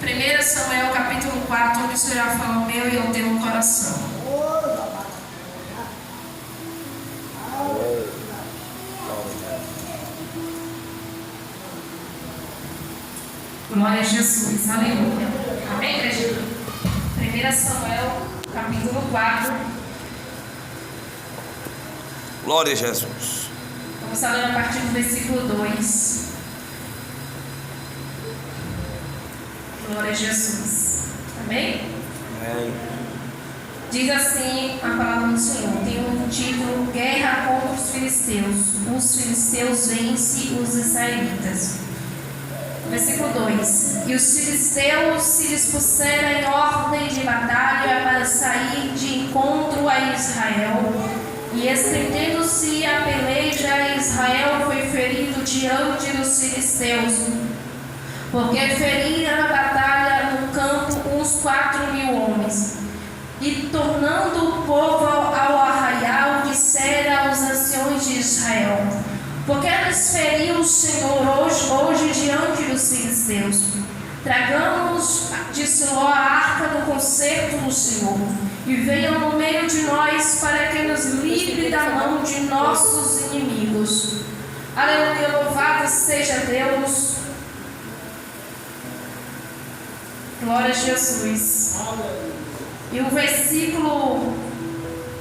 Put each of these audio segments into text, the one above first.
1 Samuel capítulo 4, onde o Senhor já fala ao meu e ao teu coração. Glória a Jesus, aleluia. Amém, igreja? 1 Samuel capítulo 4. Glória a Jesus. Vamos estar lendo a partir do versículo 2. Glória a Jesus. Amém? Amém. Diz assim a palavra do Senhor. Tem um título: Guerra contra os filisteus. Os filisteus vencem os israelitas. Versículo 2. E os filisteus se dispuseram em ordem de batalha para sair de encontro a Israel. E estendendo-se a peleja, Israel foi ferido diante dos filisteus, porque feriram na batalha no campo uns 4.000 homens. E tornando o povo ao arraial, disseram aos anciões de Israel: porque nos feriu o Senhor hoje diante dos filisteus? Tragamos de Siló a arca do concerto do Senhor, e venham no meio de nós, para que nos livre da mão de nossos inimigos. Aleluia, louvado seja Deus. Glória a Jesus. E o versículo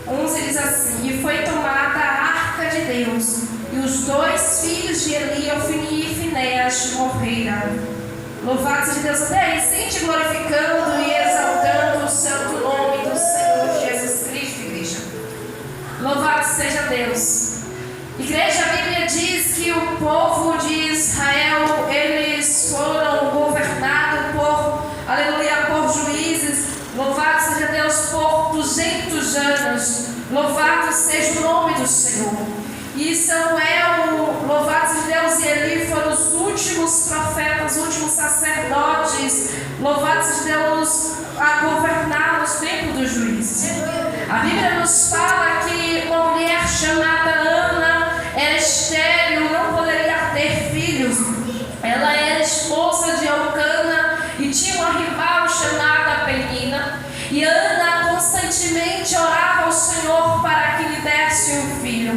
11 diz assim: e foi tomada a arca de Deus, e os 2 filhos de Eli, Ofni e Finéas, morreram. Louvado seja Deus. Até aí, sente glorificando e exaltando o santo nome do Senhor Jesus Cristo, igreja. Louvado seja Deus. Igreja, a Bíblia diz que o povo de Israel, eles foram governados por, aleluia, por juízes. Louvado seja Deus, por 200 anos. Louvado seja o nome do Senhor. E Samuel, louvado seja Deus, e Eli foram os últimos profetas, os últimos sacerdotes, louvado seja Deus, a governar nos tempos dos juízes. A Bíblia nos fala que uma mulher chamada Ana era estéril, não poderia ter filhos. Ela era esposa de Elcana e tinha uma rival chamada Penina. E Ana constantemente orava ao Senhor para que lhe desse um filho.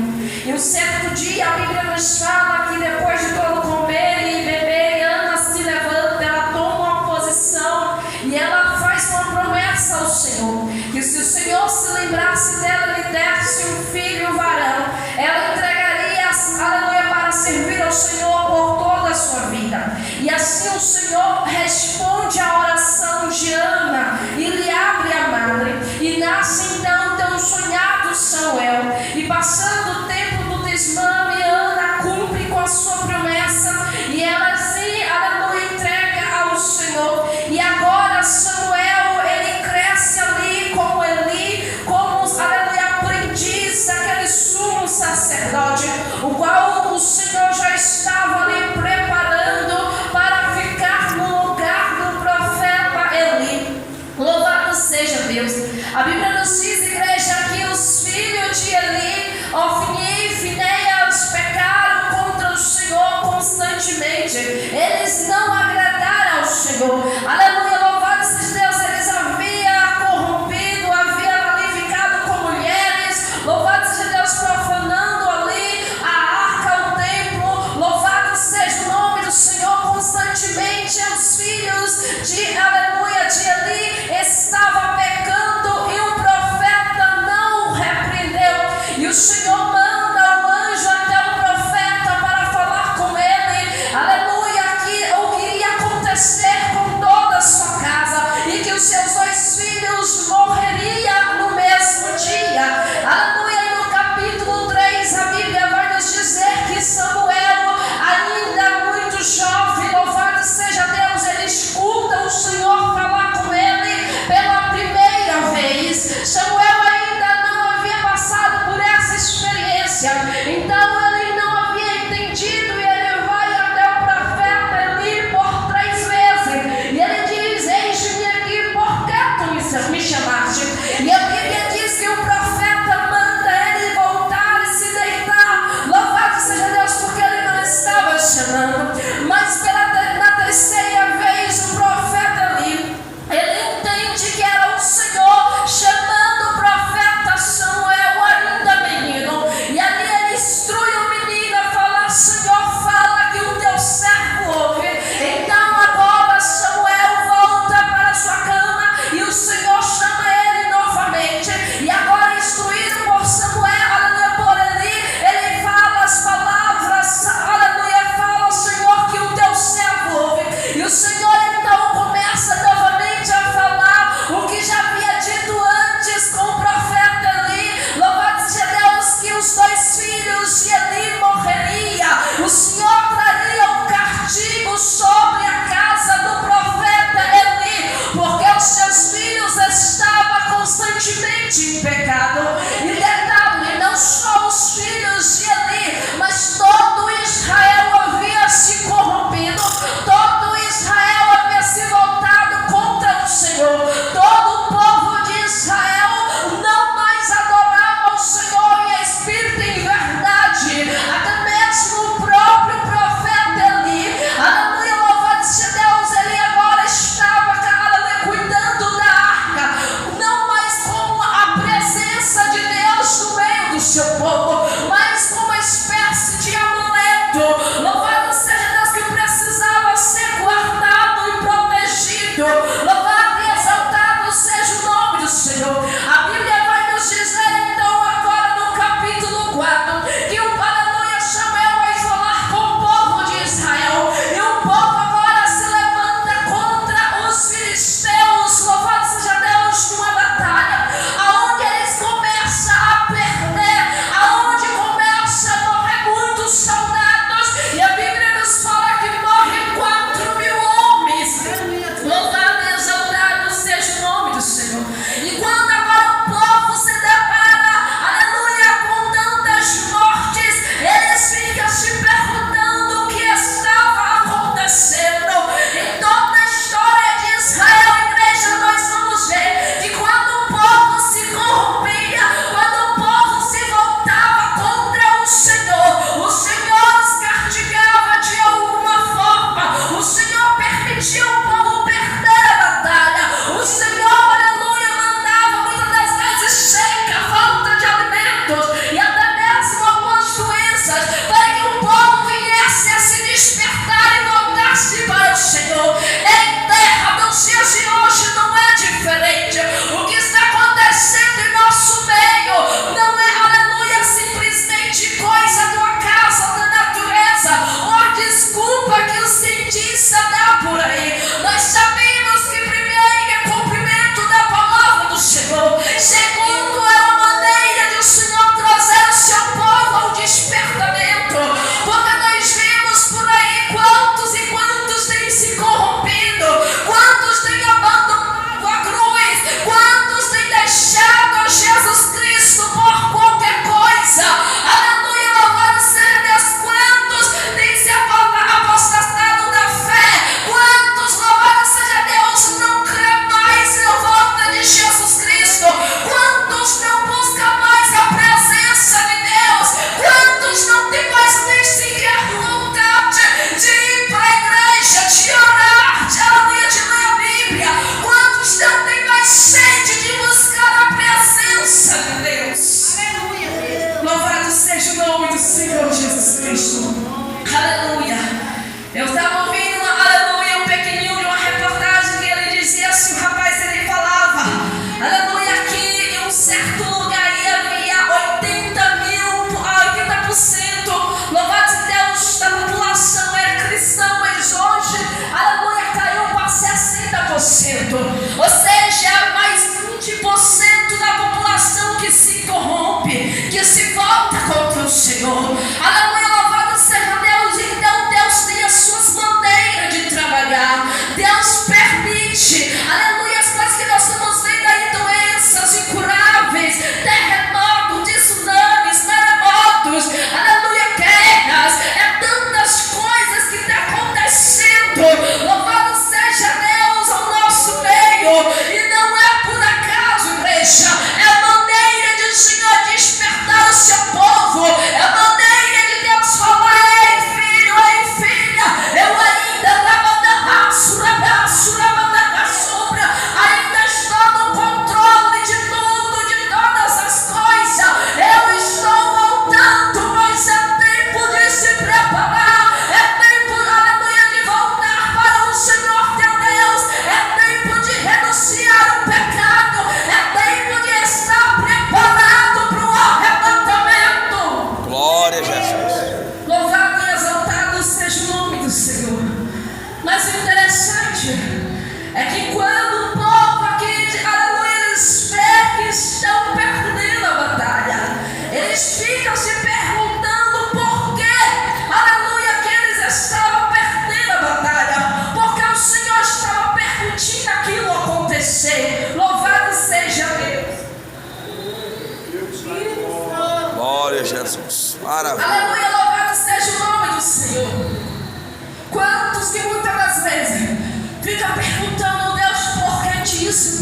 E um certo dia a Bíblia nos fala que depois de todo comer e beber, Ana se levanta, ela toma uma posição e ela faz uma promessa ao Senhor, que se o Senhor se lembrasse dela e lhe desse um filho varão, ela entregaria, aleluia, para servir ao Senhor por toda a sua vida. E assim o Senhor responde à oração de Ana e lhe abre a madre, e nasce então tão sonhado Samuel. E passando o tempo do desmame, Ana cumpre com a sua promessa e ela se, aleluia, entrega ao Senhor. E agora Samuel, ele cresce ali como Eli, como, aleluia, aprendiz daquele sumo sacerdote, o qual o Senhor já estava ali preparando para ficar no lugar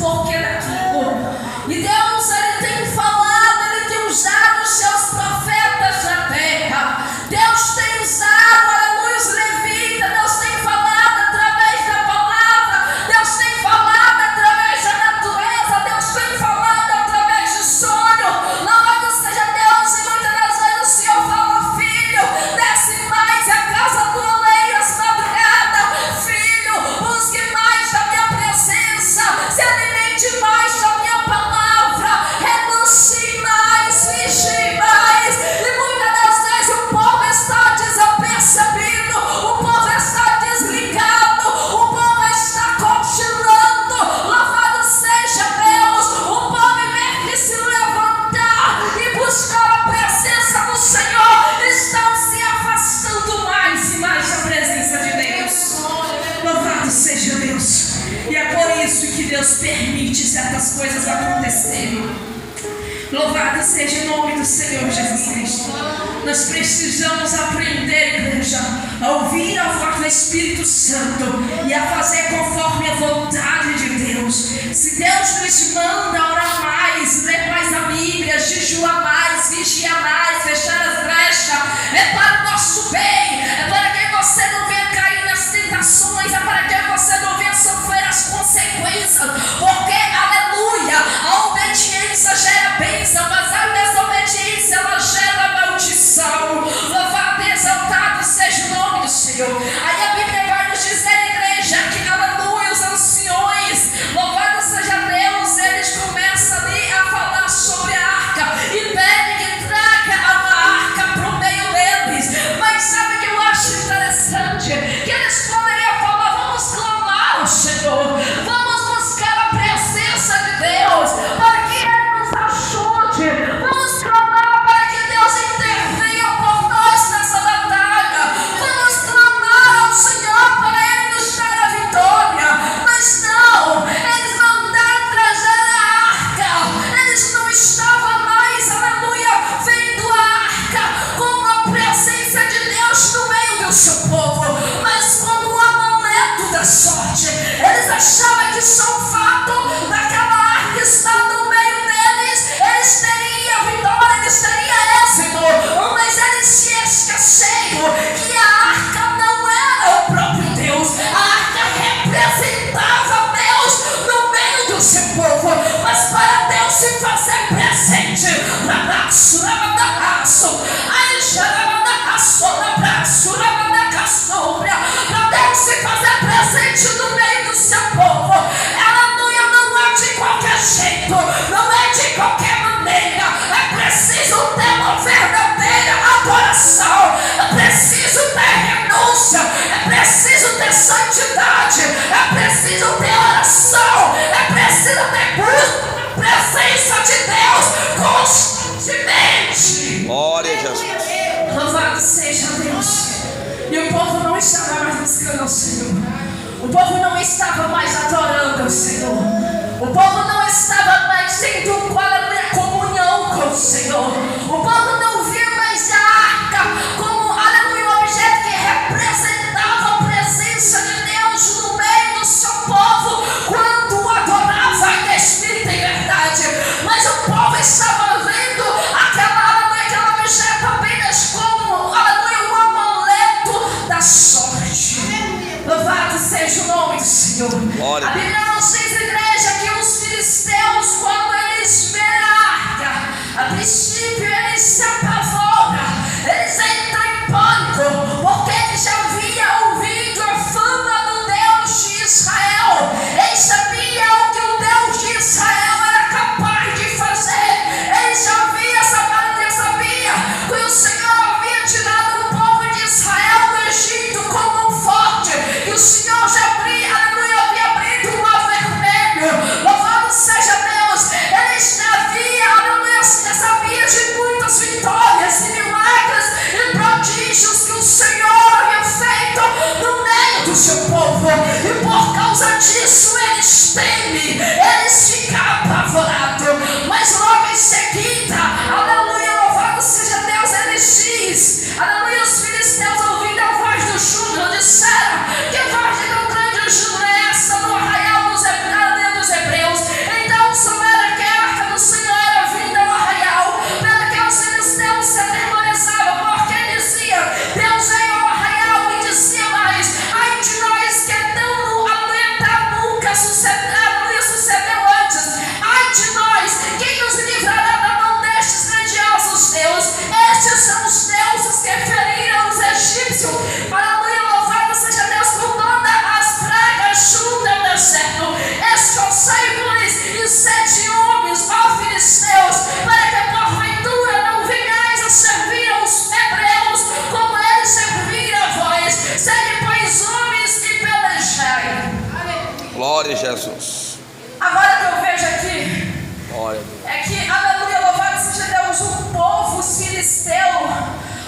porquê daquilo. E Deus, Ele tem falado, Ele tem usado os seus profetas na terra. Deus tem usado, aleluia, os levitas. Deus tem falado através da palavra. Deus tem falado através da natureza. Deus tem falado através de sonho. Louvado seja Deus. E muitas das vezes o Senhor fala: filho, desce mais a casa do oleiro às madrugadas. Filho, busque mais da minha presença. Se alimente mais da minha palavra. Renuncie mais, vigie mais. E muitas das vezes o povo está desapercebido, o povo está desligado, o povo está cochilando. Louvado seja Deus. O povo, em vez de se levantar e buscar a presença do Senhor, estão se afastando mais e mais da presença de Deus. Louvado seja Deus. E é por isso que Deus permite certas coisas acontecerem. Louvado seja o nome do Senhor Jesus Cristo. Nós precisamos aprender, igreja, a ouvir a voz do Espírito Santo e a fazer conforme a vontade de Deus. Se Deus nos manda orar mais, ler mais a Bíblia, jejuar mais, vigiar mais, fechar as brechas, é para o nosso bem, é para que você não venha cair nas tentações, é para que você não venha sofrer as consequências, porque, aleluia, a obediência gera bênção, mas a desobediência ela gera maldição. Louvado e exaltado seja o nome do Senhor. Aí a Bíblia vai nos dizer, igreja, que, aleluia, os anciões, louvado seja Deus, eles começam ali a falar sobre a arca e pedem que traga a arca para o meio deles. Mas sabe o que eu acho interessante? Que eles poderiam falar: vamos clamar ao Senhor, vamos buscar a presença de Deus, para que Ele nos ajude. Vamos clamar para que Deus intervenha por nós nessa batalha. Vamos clamar ao Senhor para Ele nos dar a vitória. Mas não, eles mandaram trazer a arca. Eles não estavam mais, aleluia, vendo a arca como a presença de Deus no meio do seu povo, mas como um amuleto da sorte. Eles achavam que só o fato daquela arca estar no meio deles, eles teriam vitória, eles teriam êxito. Mas eles se esqueceram que a arca não era o próprio Deus. A arca representava Deus no meio do seu povo. Mas para Deus se fazer presente, para Deus se fazer presente no meio do seu povo, aleluia, não é de qualquer jeito, não é de qualquer maneira. É preciso ter uma verdadeira adoração, é preciso ter renúncia, é preciso ter santidade, é preciso ter oração, é preciso ter presença de Deus constantemente. Glória a Jesus. Louvado seja Deus. E o povo não estava mais buscando ao Senhor. O povo não estava mais adorando ao Senhor. O povo não estava mais tendo comunhão com o Senhor. O povo não via mais a arca como, aleluia, um objeto que representava a presença de Deus no meio do seu povo quando o adorava em espírito e verdade. Mas o povo estava vendo aquele objeto apenas como, aleluia, um amuleto da sorte. Louvado seja o nome do Senhor. Glória. A Bíblia nos diz, igreja, que os filisteus, quando eles veem a arca, a princípio eles se apavoram, eles entram em pânico, porque eles já haviam ouvido a fama do Deus de Israel. Eles sabiam o que o Deus de Israel era capaz de fazer. Eles já haviam sabia que o Senhor havia tirado o povo de Israel do Egito como um forte, que o Senhor já havia abrido o mar vermelho. Louvado seja Deus. Eles já sabiam de muitas vitórias e milagres e prodígios que o Senhor havia feito no meio do seu povo. E por causa disso eles temem, eles ficam apavorados. Mas logo em seguida, aleluia, louvado seja Deus, eles diz, aleluia, os filisteus ouvindo a voz do Júnior disseram: que voz de tão grande Júnior é essa no arraial dos Hebreus? Glória a Jesus. Agora que eu vejo aqui, Glória a Deus. é que, aleluia, louvado seja Deus, o povo, os filisteus,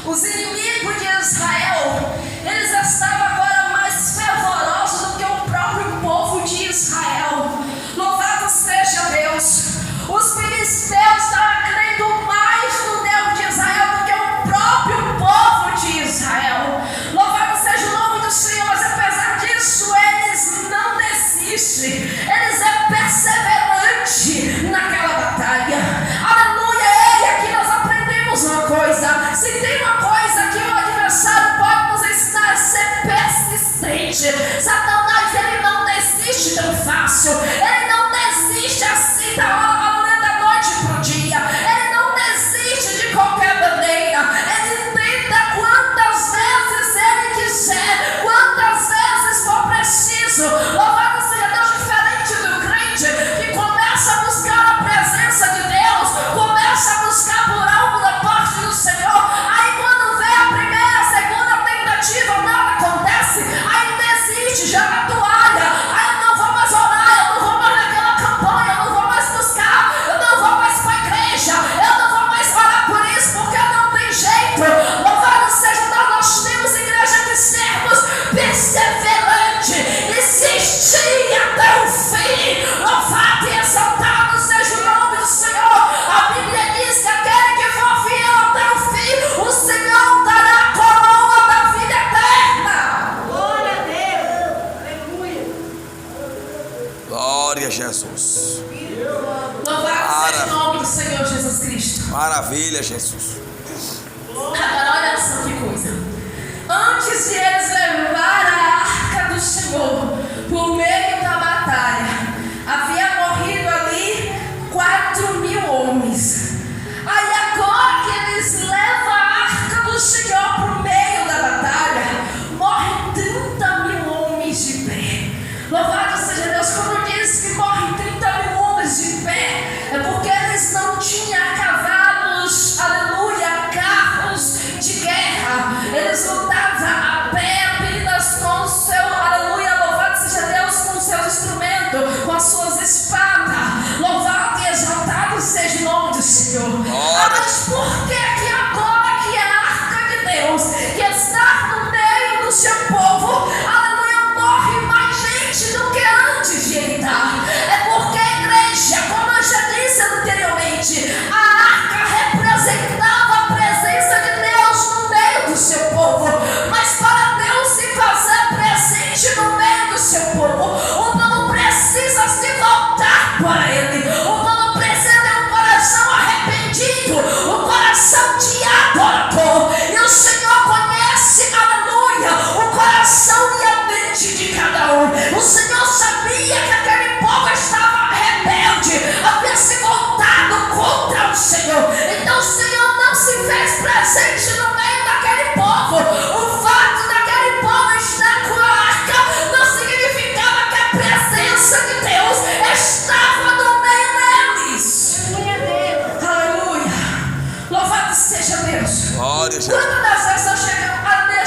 os inimigos de Israel, eles estavam agora mais fervorosos do que o próprio povo de Israel. Louvado seja Deus. Os filisteus estavam crendo mais no Deus de Israel do que o próprio povo de Israel. Louvado seja o nome do Senhor, mas apesar disso, eles não desistem, eles é perseverante naquela batalha. Aleluia, e aqui nós aprendemos uma coisa: se tem uma coisa que o adversário pode nos ensinar, é ser persistente. Satanás, ele não desiste tão fácil, ele não desiste assim da noite pro dia, ele não desiste de qualquer maneira, ele tenta quantas vezes ele quiser, quantas vezes for preciso. Louvado seja Deus, diferente do crente que começa a buscar a presença de Deus, começa a buscar por algo da parte do Senhor, aí quando vem a primeira, a segunda tentativa, nada acontece, aí desiste, joga a toalha, aí eu não vou mais orar, eu não vou mais naquela campanha, eu não vou mais buscar, eu não vou mais para a igreja, eu não vou mais orar por isso, porque não tem jeito. Louvado seja Deus, nós temos igreja que sermos perseverantes, insistir até o fim. Louvado e exaltado seja o nome do Senhor. A Bíblia diz que aquele que for fiel até o fim, o Senhor dará a coroa da vida eterna. Glória a Deus. Aleluia. Glória a Jesus. Louvado seja o nome do Senhor Jesus Cristo. Maravilha, Jesus. Agora olha só que coisa. Antes de eles levar a arca do Senhor por meio da batalha, havia morrido ali 4.000 homens. Aí agora que eles levam a arca do Senhor por meio da batalha, morrem 30.000 homens de pé. Louvado seja Deus. Quando diz que morrem 30.000 homens de pé, é porque eles não tinham cavalos, aleluia, carros de guerra. Eles lutavam a pé, apenas com o seu, aleluia, louvado seja Deus, com os seus instrumentos, com as suas espadas. Louvado e exaltado seja o nome do Senhor. Ah, mas por que que agora que a arca de Deus, que está no meio do seu povo, aleluia, morre mais gente do que antes de entrar? É porque a igreja, como eu já disse anteriormente, a arca representava a presença de Deus no meio do seu povo. Mas para Deus se fazer presente no meio do seu povo, o povo precisa se voltar para Ele. O povo precisa ter um coração arrependido, um coração de adorador. E o Senhor conhece, aleluia, o coração e a mente de cada um. O Senhor sabia que aquele povo estava rebelde, havia se voltado contra o Senhor. Então o Senhor não se fez presente no meio daquele povo. O fato daquele povo estar com a arca não significava que a presença de Deus estava no meio deles. Aleluia. Louvado seja Deus. Glória a Jesus. Quantas vezes nós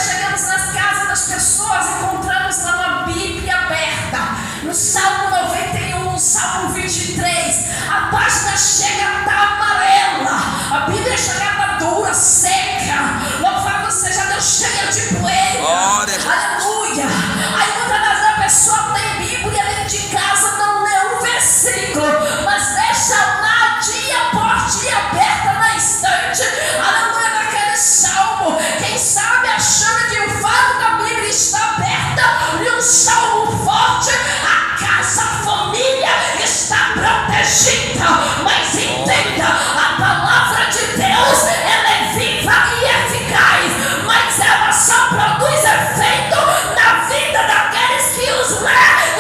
chegamos nas casas das pessoas, encontramos lá uma Bíblia aberta, no Salmo 91, no Salmo 23, a página chega a estar amarela, a Bíblia chega a estar dura, seca, louvado seja Deus, cheia de poeira. Aleluia. Aí muitas vezes a pessoa tem Bíblia dentro de casa, não lê um versículo, mas deixa lá dia por dia aberta na estante, aleluia, daquele salmo. Quem sabe achando que o fato da Bíblia está aberta e um salmo forte, a casa, a família está protegida. Mas entenda, a palavra de Deus, ela é viva e eficaz, mas ela só produz efeito na vida daqueles que os lê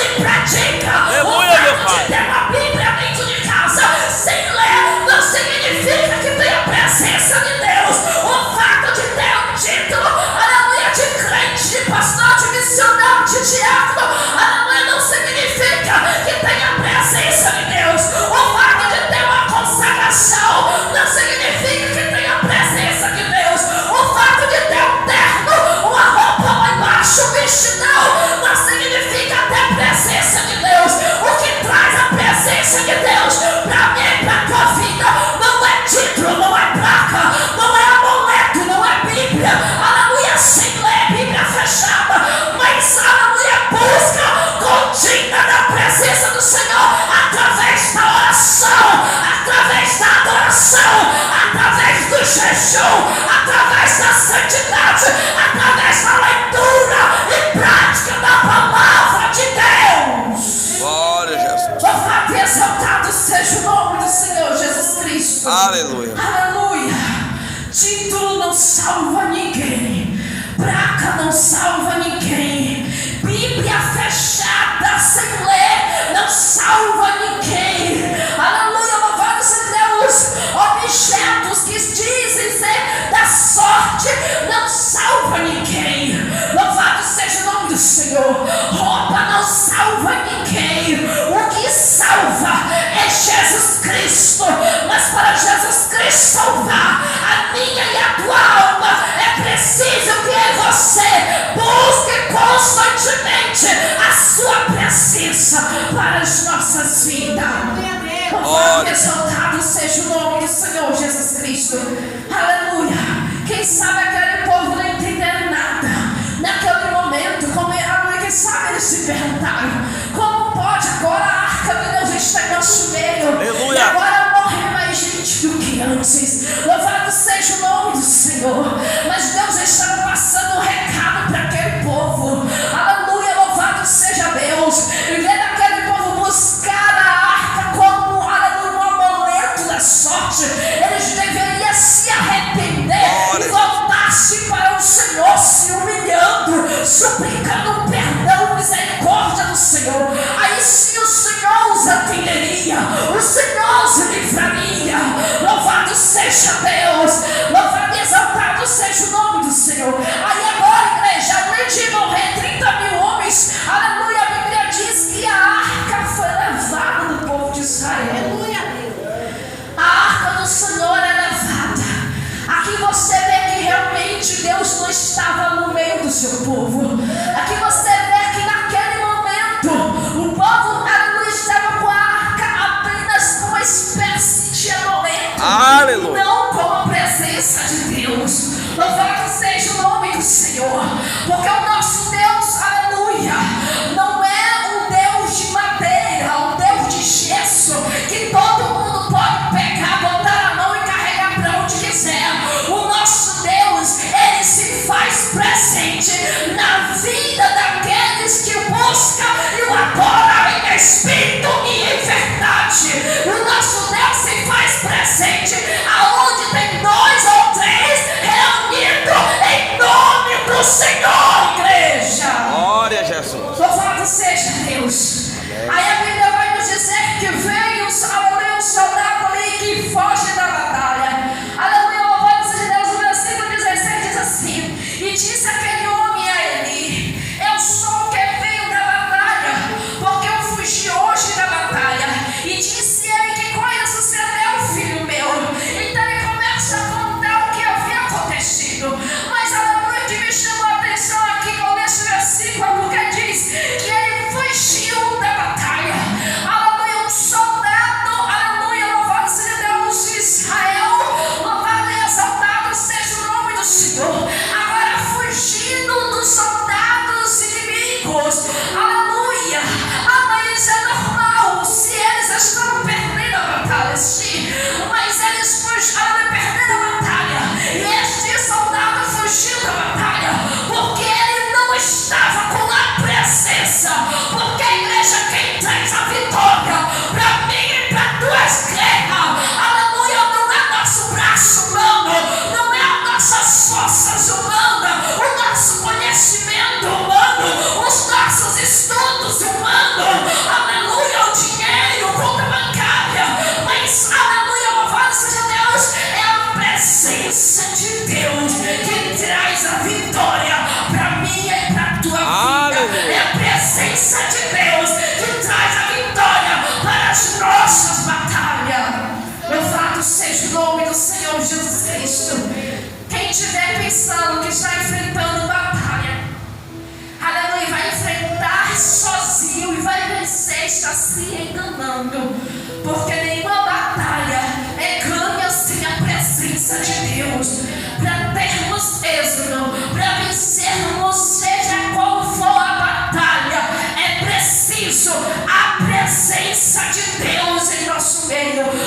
e praticam. Aleluia, meu Pai. Ter uma Bíblia dentro de casa sem ler não significa que tem a presença de Deus. O fato de ter um título, aleluia, de crente, de pastor, de missionário, de diácono, aleluia, não significa que tem a presença de Deus. O fato de ter uma consagração não significa que tem a presença de Deus. O fato de ter um terno, uma roupa lá embaixo, um vestidão, não significa ter a presença de Deus. presença de Deus para mim e para a tua vida não é título, não é placa, não é amuleto, não é Bíblia, aleluia, sem ler Bíblia fechada, mas aleluia, busca contínua da presença do Senhor através da oração, através da adoração, através do jejum, através da santidade, através da leitura e prática da palavra de Deus. Glória a Jesus. Louvado e exaltado seja o nome do Senhor Jesus Cristo. Aleluia. Aleluia. Título não salva ninguém, placa não salva ninguém, Bíblia fechada sem ler não salva ninguém. Aleluia, louvado seja Deus. Objetos que dizem ser da sorte não salva ninguém. Louvado seja o nome do Senhor. Roupa não salva ninguém. O que salva é Jesus Cristo. Mas para Jesus Cristo salvar a minha e a tua alma, é preciso que você busque constantemente a sua presença para as nossas vidas. Louvado e exaltado seja o nome do Senhor Jesus Cristo. Aleluia. Quem sabe aquele povo não entendeu nada naquele momento, como aleluia, quem sabe eles se perguntaram: como pode agora a arca de Deus estar em nosso meio? Aleluia. E agora morre mais gente do que antes. Louvado seja o nome do Senhor. Mas Deus estava passando um recado para aquele povo. Aleluia, louvado seja Deus. E vendo aquele povo buscar a arca como aleluia, um amuleto da sorte, eles deveriam se arrepender e voltar-se para o Senhor, se humilhando, suplicando perdão, misericórdia do Senhor. Aí sim o Senhor os atenderia, o Senhor os livraria. Louvado seja Deus, louvado e exaltado seja o nome do Senhor. Aí agora, igreja, além de morrer 30 mil homens, aleluia, a Bíblia diz que a arca foi levada do povo de Israel. Aleluia. A arca do Senhor é levada. Aqui você vê que realmente Deus não estava no meio do seu povo. Aqui você vê que naquele momento o povo aleluia, estava com a arca apenas como uma espécie de amuleto. Aleluia. Não como a presença de Deus. Louvado seja o nome do Senhor. Porque o nosso Deus, aleluia, não é um Deus de madeira, um Deus de gesso, que todo mundo pode pegar, botar a mão e carregar para onde quiser. O nosso Deus, ele se faz presente na vida daqueles que o buscam e o adoram em espírito e em verdade. O nosso Deus se faz presente aonde tem 2 ou 3 reunidos em nome do Senhor, igreja.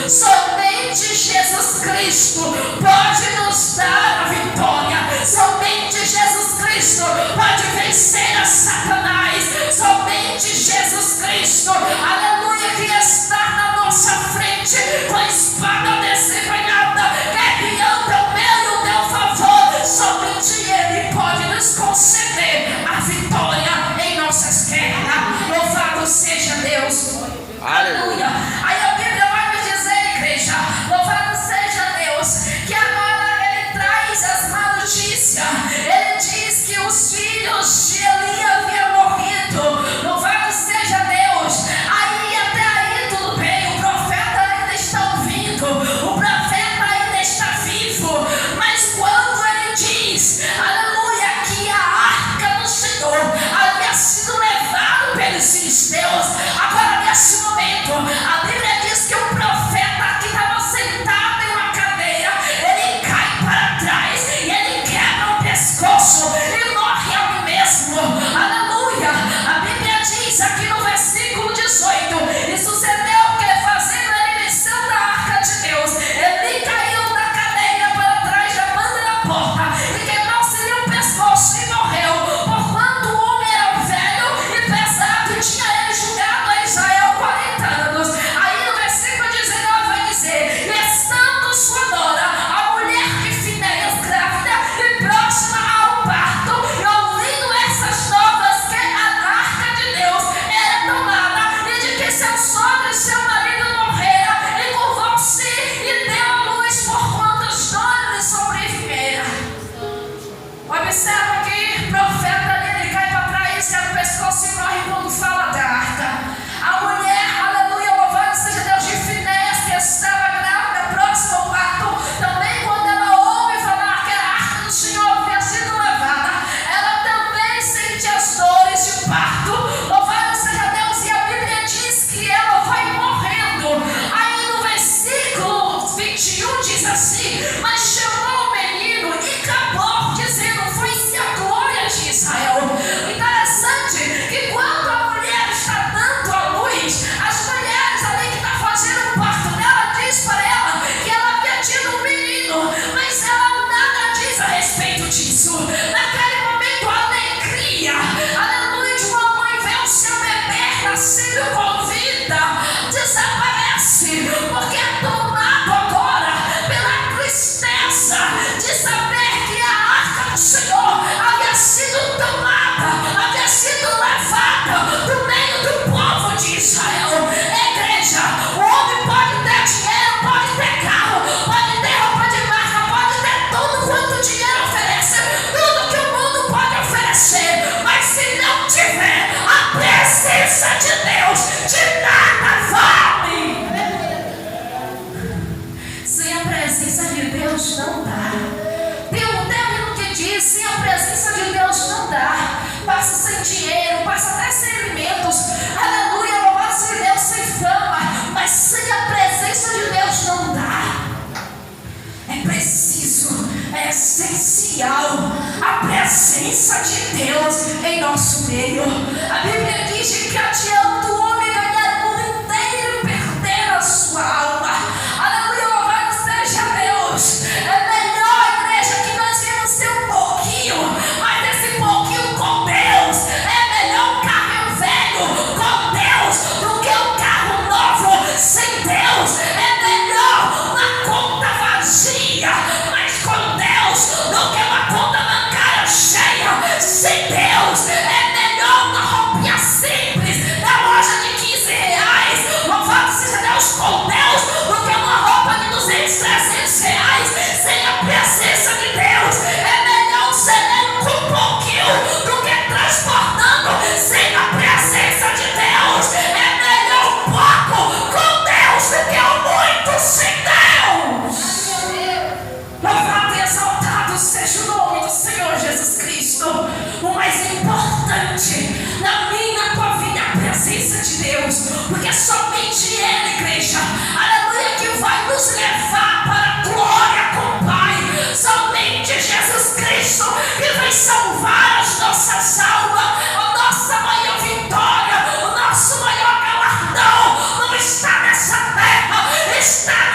Somente Jesus Cristo pode nos dar a vitória. Somente Jesus Cristo pode vencer a Satanás. Somente Jesus Cristo, aleluia, que está na nossa frente com a espada desembanhada, guerreando ao meu e o teu favor. Somente Ele pode nos conceder a vitória em nossas guerras. Louvado seja Deus. Aleluia. Aí a Bíblia vai nos dizer, igreja, louvado seja Deus, que agora Ele traz as más notícias. Ele diz que os filhos de Eli haviam morrido. Louvado seja Deus. Aí até aí tudo bem, o profeta ainda está ouvindo, o profeta ainda está vivo. Mas quando ele diz, aleluia, que a arca do Senhor havia sido levada pelos filisteus, agora nesse momento, a Bíblia diz que o profeta que estava sentado em uma cadeira, ele cai para trás e ele quebra o pescoço e morre ali mesmo. Aleluia! A Bíblia diz aqui no versículo 18: e sucedeu que, fazendo a eleição da arca de Deus, ele caiu da cadeira para trás da banda da porta e quebrou-se-lhe o pescoço e morreu, porquanto o homem era velho e pesado e tinha ele julgado a Israel 40 anos. Aí no versículo 19 vai dizer: e estando sua nora, a mulher de Finéias, grávida e próxima ao parto, e ouvindo essas novas, que a arca de Deus era tomada e de que seu sogro e seu marido morreram, e curvou-se e deu à luz, porquanto os dois lhe sobreviveram. Observa que o profeta ali, ele cai para trás, quebra o pescoço e morre quando fala da arca. A mulher, aleluia, louvado seja Deus, de Finéias, que estava grávida, próxima ao parto, também quando ela ouve falar que a arca do Senhor havia sido levada, ela também sente as dores de parto. Louvado seja Deus, e a Bíblia diz que ela vai morrendo. Aí no versículo 21 diz assim: mas chamou o menino e clamou, dizendo: foi-se a glória de Israel. O interessante é que quando a mulher está dando à luz, as mulheres ali que estão fazendo o parto dela diz para ela que ela havia tido um menino, mas ela nada diz a respeito disso. Naquele momento a alegria, aleluia, de uma mãe ver o seu bebê nascido com vida desaparece, porque é tomado agora pela tristeza de saber que a arca do Senhor havia sido tomada, havia sido levada do meio do povo de Israel. Igreja, o homem pode ter dinheiro, pode ter carro, pode ter roupa de marca, pode ter tudo quanto o dinheiro oferece, tudo que o mundo pode oferecer, mas se não tiver a presença de Deus, de nada vale. Sem a presença de Deus não dá. Tem um término que diz: sem a presença de Deus não dá. Passa sem dinheiro, passa até sem alimentos, aleluia, louvado seja Deus, sem fama, mas sem a presença de Deus não dá. É preciso, é essencial a presença de Deus em nosso meio. A Bíblia diz que adianta o homem ganhar o mundo inteiro e perder a sua alma. Aleluia, louvado seja Deus. É melhor, igreja, que nós vamos ter um pouquinho, mas esse pouquinho com Deus. É melhor um carro velho com Deus do que um carro novo sem Deus. É melhor uma conta vazia, mas com Deus, do que uma conta bancária cheia sem Deus. É melhor uma roupinha simples da loja de R$ 15, louvado seja Deus, com Deus, do que uma roupa de R$ 200, R$ 300 sem a presença de Deus. É melhor um sereno com pouquinho do que transportando sem a presença de Deus. É melhor um pouco com Deus do que um muito sem Deus. Louvado e exaltado seja o nome do Senhor Jesus Cristo. O mais importante na minha e na tua vida é a presença de Deus, porque somente Ele, igreja, aleluia, que vai nos levar para a glória com o Pai. Somente Jesus Cristo que vai salvar as nossas almas. A nossa maior vitória, o nosso maior galardão não está nessa terra, está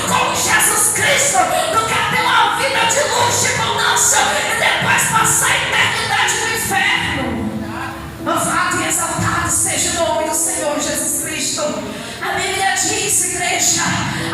com Jesus Cristo do que ter uma vida de luxo e bonança e depois passar a eternidade no inferno. Louvado e exaltado seja o nome do Senhor Jesus Cristo. A Bíblia diz, igreja,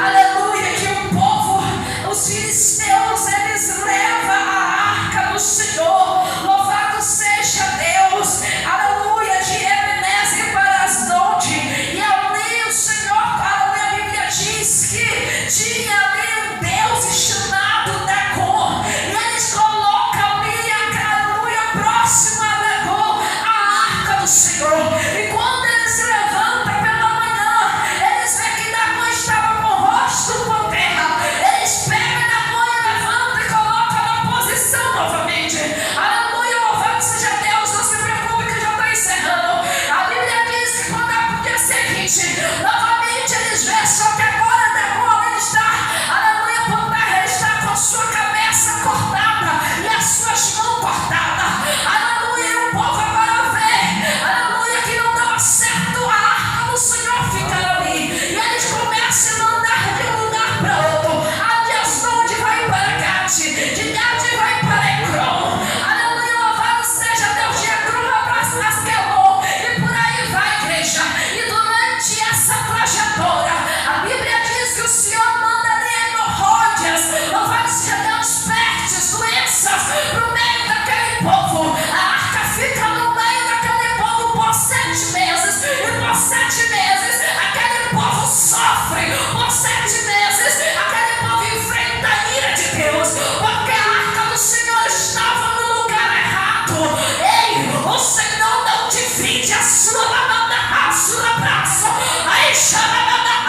aleluia, que o povo, os filisteus, eles levam a arca do Senhor. Louvado seja Deus, aleluia, de Ebenezer para Asdod. E ali o Senhor, aleluia, a Bíblia diz que tinha ali um Deus chamado Dagon. E eles colocam ali, aleluia, próximo a Dagon, a arca do Senhor. E quando eles levantam pela manhã, eles veem que Dagon estava com o rosto por terra. Eles pegam Dagon e levantam e colocam na posição novamente. Aleluia, louvado seja Deus, não se preocupe que eu já estou encerrando. A Bíblia diz que quando é o dia seguinte, novamente eles veem, só que agora Dagon ele está, aleluia, por terra, ele está com sua cabeça cortada e as suas mãos cortadas. Aleluia, e o povo agora vê, aleluia, que não dá certo, a arca do Senhor ficar ali. E eles começam a andar de um lugar para outro. De Asdod vai para Gate, de Gate vai para Ecrom. Aleluia, louvado seja Deus, de Ecrom para Askelon. E por aí vai, igreja. E durante essa trajetória, a Bíblia diz que o Senhor manda ali hemorroidas, louvado seja Deus, pestes, doenças, no meio daquele povo. A arca fica no meio daquele povo por 7 meses. E por 7 meses, aquele povo sofre. Por 7 meses, aquele povo enfrenta a ira de Deus, porque a arca do Senhor estava no lugar errado. Ei, o Senhor não divide a sua lamanda, a sua braço. Aí chama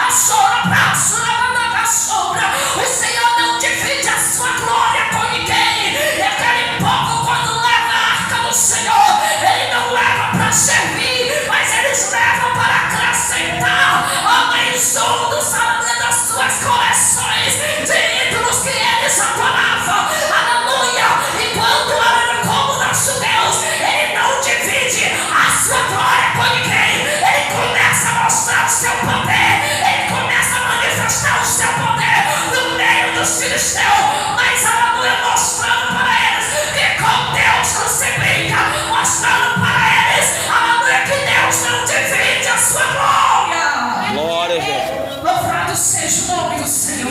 a sua braço, a sombra. O Senhor não divide a sua glória com ninguém. E aquele povo, quando leva a arca do Senhor, ele não leva para servir, mas eles levam para acrescentar homens undos, além das suas coleções de ídolos que eles adoravam. Aleluia! E quando era como nosso Deus, ele não divide a sua glória com ninguém. Ele começa a mostrar o seu poder, ele começa a manifestar o seu poder no meio dos filisteus, mas aleluia, mostrando para eles que com Deus não se brinca, mostrando para eles, aleluia, que Deus não divide a sua glória. Glória a Jesus. Louvado seja o nome do Senhor.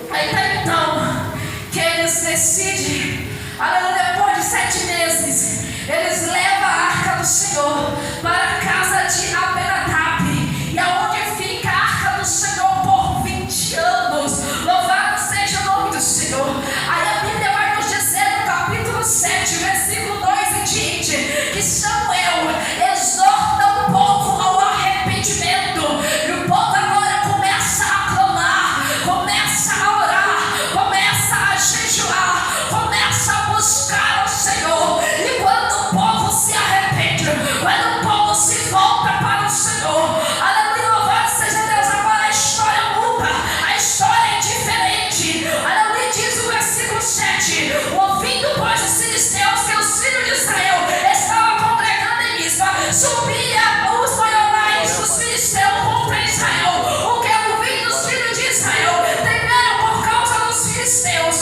Até então, que eles decidem, aleluia, depois de 7 meses, eles levam a arca do Senhor para a casa de Abinadab, e aonde fica a arca do Senhor por 20 anos. Louvado seja o nome do Senhor. Aí a Bíblia vai nos dizer no capítulo 7, versículo 2 em diante, que Samuel exorta o povo ao arrependimento. E o povo agora começa a clamar, começa a orar, começa a jejuar, começa a buscar ao Senhor. E quando o povo se arrepende, quando o povo se volta para o Senhor, aleluia, louvado seja Deus, agora a história muda, a história é diferente. Aleluia, diz o versículo 7: ouvindo, pois, os filisteus que os filhos de Israel estavam congregando em Mispa, subia os maiorais dos filisteus contra Israel. O que ouvindo os filhos de Israel temeram por causa dos filisteus.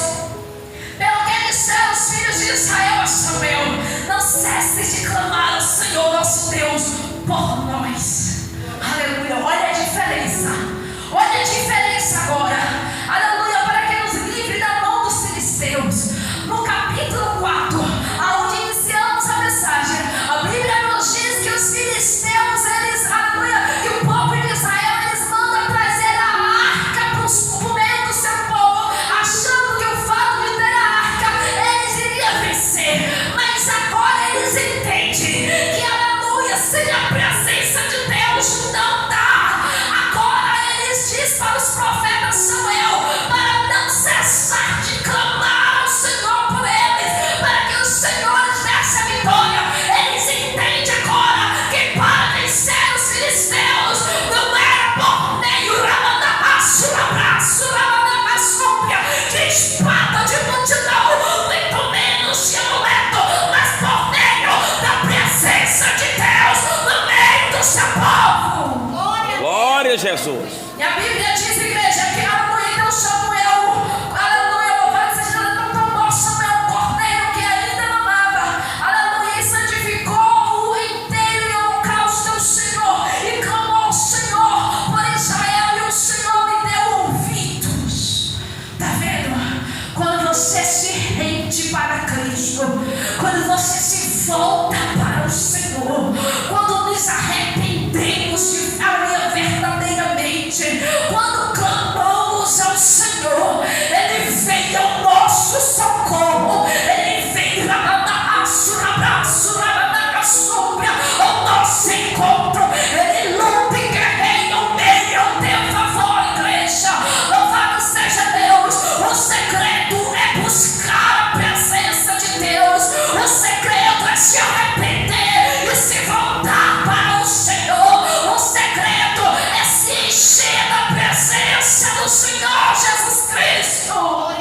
Pelo que disseram os filhos de Israel a Samuel: não cesses de clamar ao Senhor nosso Deus por nós. Aleluia, olha a diferença. Olha a diferença agora. Aleluia, para que nos livre da mão dos filisteus. No capítulo 4, aonde iniciamos a mensagem, a Bíblia nos diz que os filisteus, eles, aleluia, que o povo de Israel, eles mandam trazer a arca para o meio do seu povo, achando que o fato de ter a arca, eles iriam vencer. Mas agora eles entendem que, aleluia, sem a presença de Deus não dá. Agora eles dizem para os profetas Samuel para não cessar de clamar ao Senhor por eles, para que o Senhor lhes desse a vitória. Eles entendem agora que para vencer os filisteus não era por meio de espada de multidão, muito menos de amuleto, mas por meio da presença de Deus no meio do seu povo. Glória a Jesus. E a Bíblia diz, igreja, volta para o Senhor, quando nos arrependemos verdadeiramente, quando clamamos ao Senhor, Ele vem ao nosso socorro, Ele vem ao nosso encontro, Ele luta e guerreia ao teu favor, igreja. Louvado seja Deus. O segredo é buscar a presença de Deus, o segredo é se arrepender e se voltar para o Senhor, o segredo é se encher da presença do Senhor Jesus Cristo.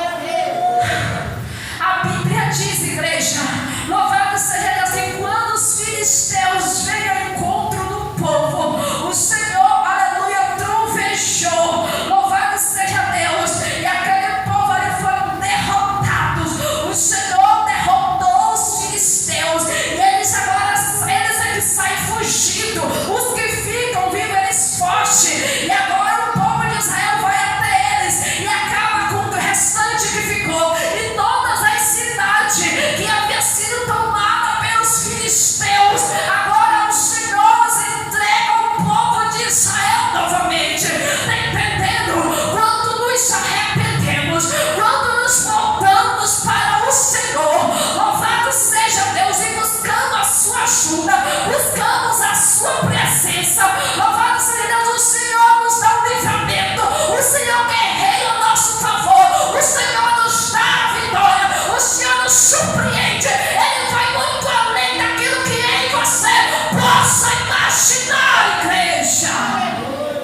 A Bíblia diz, igreja, louvado seja Deus, que quando os filisteus veio ao encontro do povo, o Senhor, aleluia, trovejou. Louvado seja Deus. E aquele povo ali foram derrotados. O Senhor derrotou os filisteus. E eles agora, eles é que saem fugindo. Os que ficam vivos, eles fogem. E agora o povo de Israel vai até eles e acaba com o restante que ficou. E todas as cidades que haviam sido tomadas pelos filisteus, agora o Senhor os entrega ao povo de Israel novamente. Está entendendo? Quando nos arrependemos, quando nos voltamos para o Senhor, louvado seja Deus, e buscando a sua ajuda, buscamos a sua presença, louvado seja Deus, o Senhor nos dá um livramento, o Senhor guerreia ao nosso favor, o Senhor nos dá a vitória, o Senhor nos surpreende, Ele vai muito além daquilo que eu e você possa imaginar, igreja.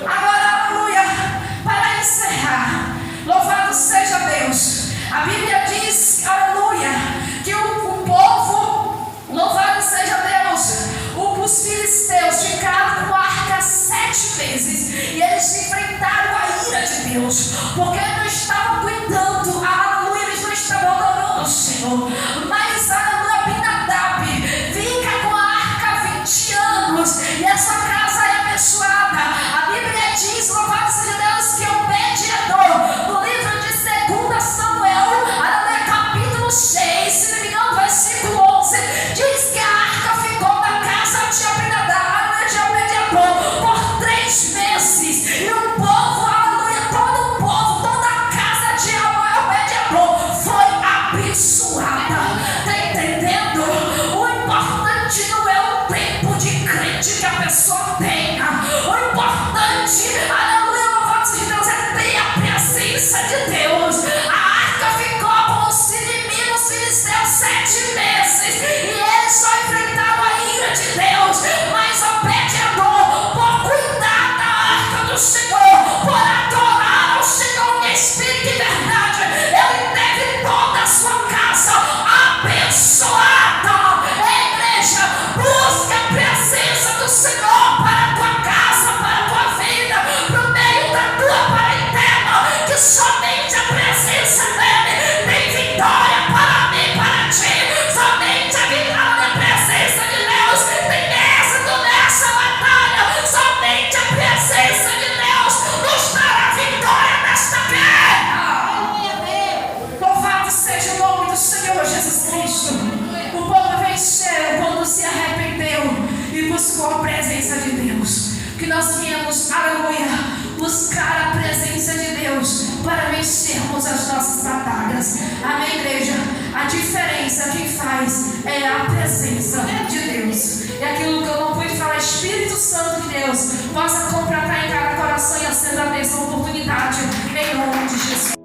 Agora, aleluia, para encerrar, louvado seja Deus, a Bíblia diz, aleluia, que o povo, louvado seja Deus, os filisteus ficaram com a arca 7 vezes e eles enfrentaram a ira de Deus, porque não estavam cuidando, aleluia, eles não estavam adorando o Senhor. Mas aleluia, Abinadab fica com a arca 20 anos e essa casa é abençoada. A Bíblia diz, louvado seja Deus, que Obed-edom, no livro de 2 Samuel, aleluia, capítulo 6, se não me engano, versículo 11, diz que a arca ficou na casa de Obed-edom por 3 meses. E o povo, aleluia, todo o povo, toda a casa de Obed-edom foi abençoada. Está entendendo? O importante não é o tempo de crente que a pessoa tenha. O importante, aleluia, louvado seja Deus, é ter a presença de Deus. A arca ficou com os inimigos filisteus 7 meses e eles só enfrentaram a ira de Deus. Mas Obed-edom, por cuidar da arca do Senhor, por adorar ao Senhor em espírito e verdade, ele teve toda a sua casa abençoada. Igreja, busca a presença do Senhor para a tua casa, para a tua vida, no meio da tua parentela, que somente a presença dele tem vitória para mim, para ti. Somente a vitória, a presença de Deus tem êxito nessa batalha. Somente a presença de Deus nos dará vitória nesta guerra. Louvado seja o nome do Senhor Jesus Cristo. O povo venceu quando se arrependeu e buscou a presença de Deus. Que nós viemos, aleluia, buscar a presença de Deus para vencermos as nossas batalhas. Amém, igreja? A diferença que faz é a presença de Deus. E aquilo que eu não pude falar, Espírito Santo de Deus, possa completar em cada coração e acender nessa oportunidade, em nome de Jesus.